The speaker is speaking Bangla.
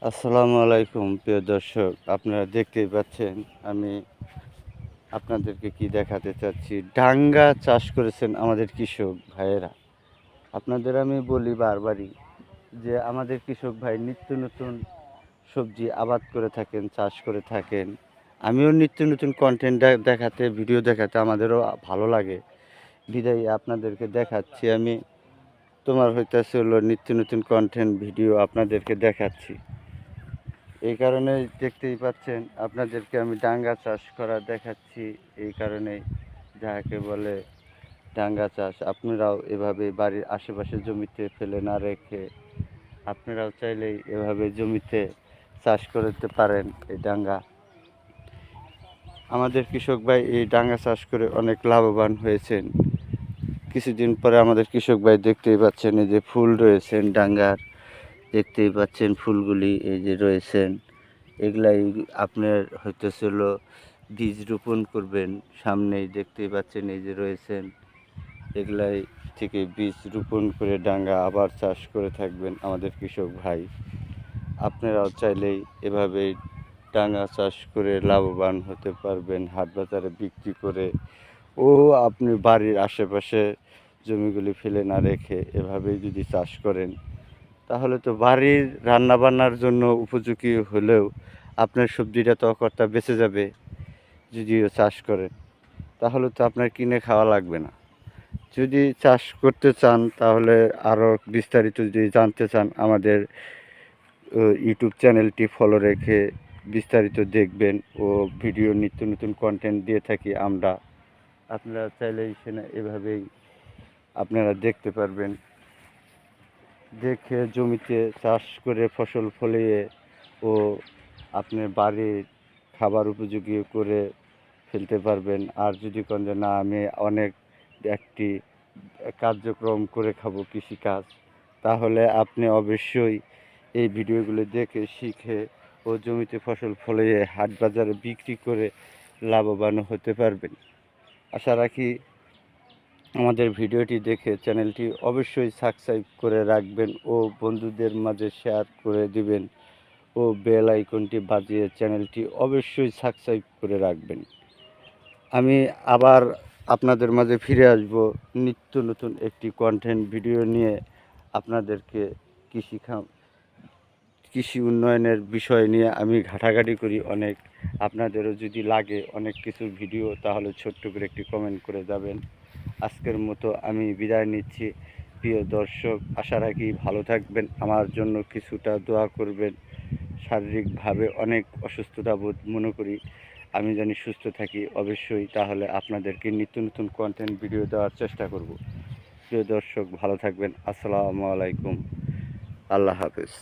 আসসালামু আলাইকুম প্রিয় দর্শক। আপনারা দেখতেই পাচ্ছেন আমি আপনাদেরকে কি দেখাতে চাচ্ছি। ডাঙ্গা চাষ করেছেন আমাদের কৃষক ভাইয়েরা। আপনাদের আমি বলি বারবারই যে আমাদের কৃষক ভাই নিত্য নতুন সবজি আবাদ করে থাকেন, চাষ করে থাকেন। আমিও নিত্য নতুন কন্টেন্ট দেখাতে, ভিডিও দেখাতে আমাদেরও ভালো লাগে। বিধায় আপনাদেরকে দেখাচ্ছি আমি। তোমার হইতেছে হলো নিত্য নতুন কন্টেন্ট ভিডিও আপনাদেরকে দেখাচ্ছি। এই কারণে দেখতেই পাচ্ছেন আপনাদেরকে আমি ডাঙ্গা চাষ করা দেখাচ্ছি। এই কারণেই যাকে বলে ডাঙ্গা চাষ। আপনারাও এভাবে বাড়ির আশেপাশে জমিতে ফেলে না রেখে আপনারাও চাইলেই এভাবে জমিতে চাষ করতে পারেন এই ডাঙ্গা। আমাদের কৃষক ভাই এই ডাঙ্গা চাষ করে অনেক লাভবান হয়েছেন। কিছুদিন পরে আমাদের কৃষক ভাই দেখতেই পাচ্ছেন এই যে ফুল রয়েছেন ডাঙ্গার, দেখতেই পাচ্ছেন ফুলগুলি এই যে রয়েছেন। এগুলাই আপনার হইতেছিল বীজ রোপণ করবেন। সামনেই দেখতেই পাচ্ছেন এই যে রয়েছেন, এগুলাই থেকে বীজ রোপণ করে ডাঙ্গা আবার চাষ করে থাকবেন আমাদের কৃষক ভাই। আপনারাও চাইলেই এভাবেই ডাঙ্গা চাষ করে লাভবান হতে পারবেন, হাট বাজারে বিক্রি করে। ও আপনি বাড়ির আশেপাশে জমিগুলি ফেলে না রেখে এভাবেই যদি চাষ করেন, তাহলে তো বাড়ির রান্নাবান্নার জন্য উপযোগী হলেও আপনার সবজিটা তো অকর্তা বেঁচে যাবে। যদিও চাষ করেন তাহলে তো আপনার কিনে খাওয়া লাগবে না। যদি চাষ করতে চান তাহলে আরও বিস্তারিত যদি জানতে চান আমাদের ইউটিউব চ্যানেলটি ফলো রেখে বিস্তারিত দেখবেন ও ভিডিও নিত্য নতুন কন্টেন্ট দিয়ে থাকি আমরা। আপনারা চাইলেই সেটা এভাবেই আপনারা দেখতে পারবেন। দেখে জমিতে চাষ করে ফসল ফলিয়ে ও আপনার বাড়ির খাবার উপযোগী করে ফেলতে পারবেন। আর যদি কোন যে না আমি অনেক একটি কার্যক্রম করে খাবো কৃষিকাজ, তাহলে আপনি অবশ্যই এই ভিডিওগুলো দেখে শিখে ও জমিতে ফসল ফলিয়ে হাট বাজারে বিক্রি করে লাভবান হতে পারবেন। আশা রাখি আমাদের ভিডিওটি দেখে চ্যানেলটি অবশ্যই সাবস্ক্রাইব করে রাখবেন ও বন্ধুদের মাঝে শেয়ার করে দিবেন ও বেল আইকনটি বাজিয়ে চ্যানেলটি অবশ্যই সাবস্ক্রাইব করে রাখবেন। আমি আবার আপনাদের মাঝে ফিরে আসব নিত্য নতুন একটি কন্টেন্ট ভিডিও নিয়ে। আপনাদেরকে কৃষি উন্নয়নের বিষয় নিয়ে আমি ঘাটাঘাটি করি অনেক। আপনাদেরও যদি লাগে অনেক কিছু ভিডিও, তাহলে ছোট্ট করে একটি কমেন্ট করে যাবেন। আজকের মতো আমি বিদায় নিচ্ছি প্রিয় দর্শক। আশা রাখি ভালো থাকবেন, আমার জন্য কিছুটা দোয়া করবেন। শারীরিকভাবে অনেক অসুস্থতা বোধ মনে করি, আমি জানি সুস্থ থাকি অবশ্যই, তাহলে আপনাদেরকে নিত্য নতুন কন্টেন্ট ভিডিও দেওয়ার চেষ্টা করব। প্রিয় দর্শক ভালো থাকবেন। আসসালামু আলাইকুম। আল্লাহ হাফেজ।